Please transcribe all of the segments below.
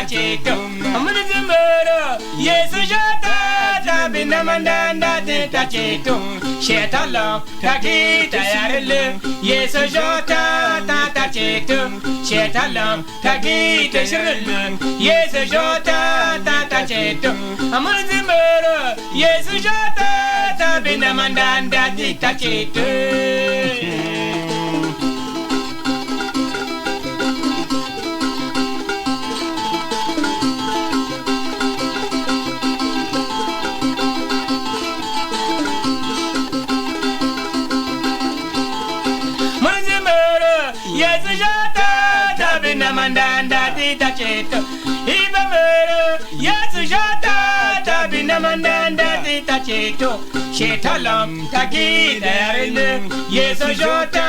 tacheto amulizimoro yesu jota tabinamandanda tacheto shetalo takita yarele yesu jota tacheto shetalo takita shirele yesu jota tacheto amulizimoro yesu jota tabinamandanda tacheto Mandanda tacheto ibamero yesu jota tabinamandanda tacheto shetalam tagida yarele yesu jota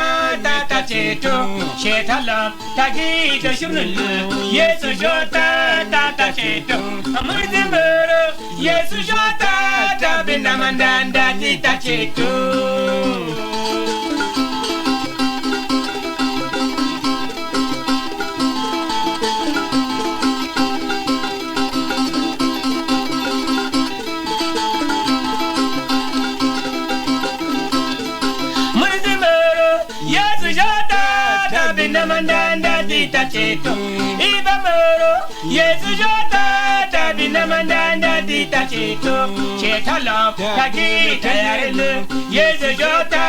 tacheto shetalam tagida shunule yesu jota tacheto amudimero yesu jota tabinamandanda tacheto Mandanda tacheto ibamoro yesu jota tabinamandanda tacheto chetalo tagita yarele yesu jota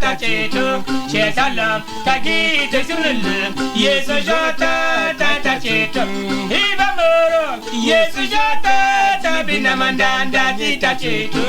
tacheto chetalo tagita shunule yesu jota tacheto ibamoro yesu jota tabinamandanda tacheto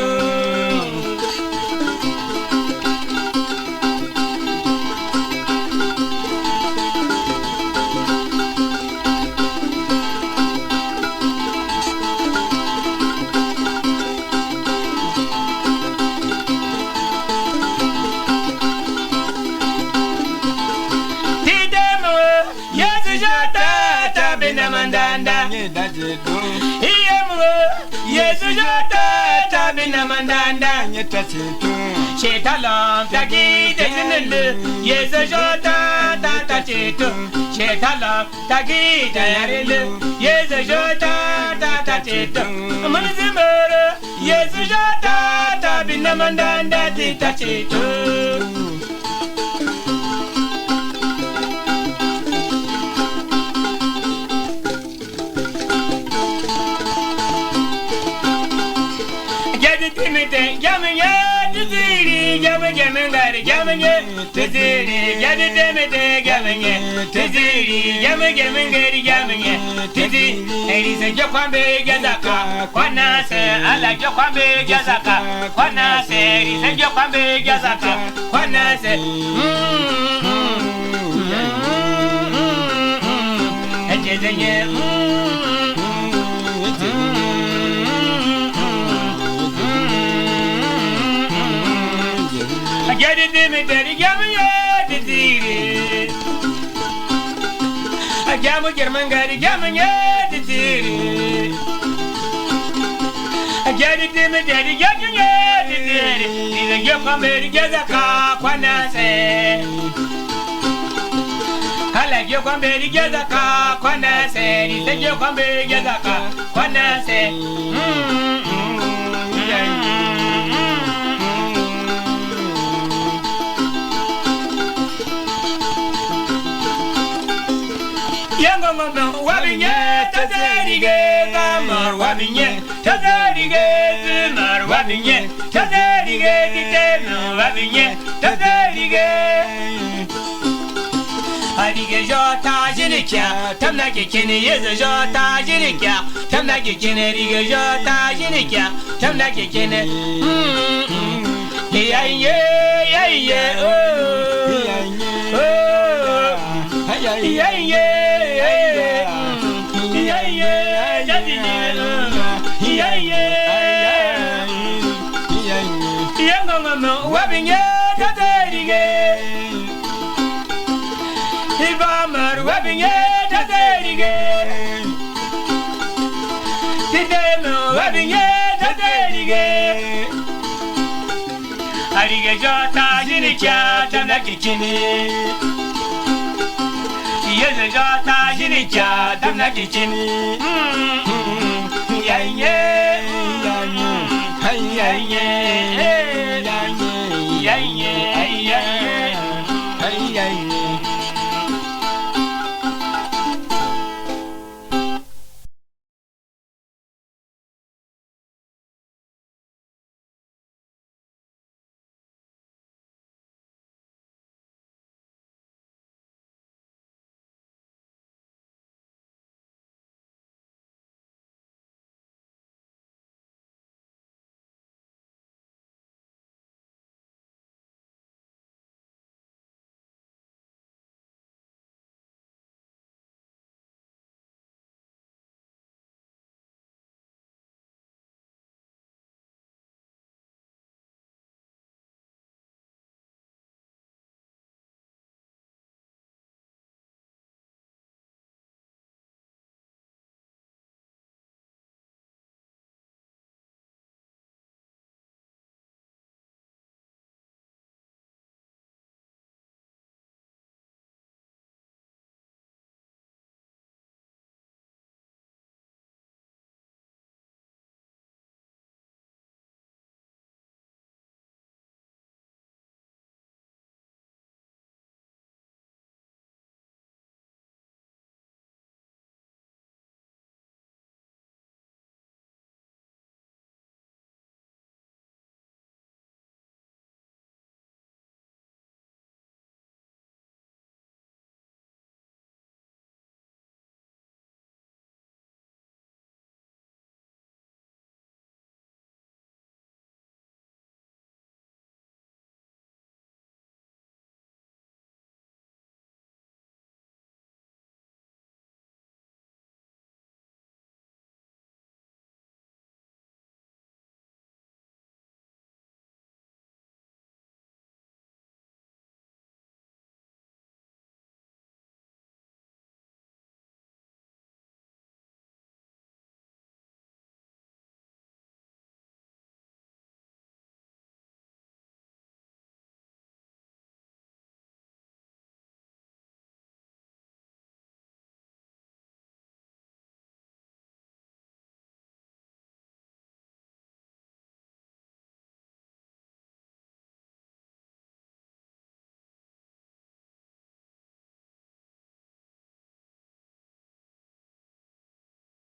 Mandanda tacheto iyamro yesu jota tabinamandanda tacheto shetalam tagida shunule yesu jota tacheto shetalam tagida yarele yesu jota tacheto amulizimoro yesu jota tabinamandanda tacheto Jamanye tiziri jamanye ngari jamanye tiziri jamanye jamanye tiziri jamanye ngari jamanye tiziri elise jokwambe jazaka kwana se ala jokwambe jazaka kwana se elise jokwambe jazaka kwana se ejezenye Get it, Dimmy, Gamma, the Diri. A Gamma German got a Gamma, the Diri. A get it, Dimmy, Daddy, Gamma, the Diri. He's a Yopambe, Yazaka, Quanase. I like Yopambe, Yazaka, Quanase. He's a Yopambe, Yazaka, Quanase. Wabinye tadarige gamar wabinye tadarige zimar wabinye tadarige ditema wabinye tadarige Adige jota jinikya tamna kekene yeze jota jinikya tamna kekene dige jota jinikya tamna kekene yeah oh 也是叫他心里家，他那个亲，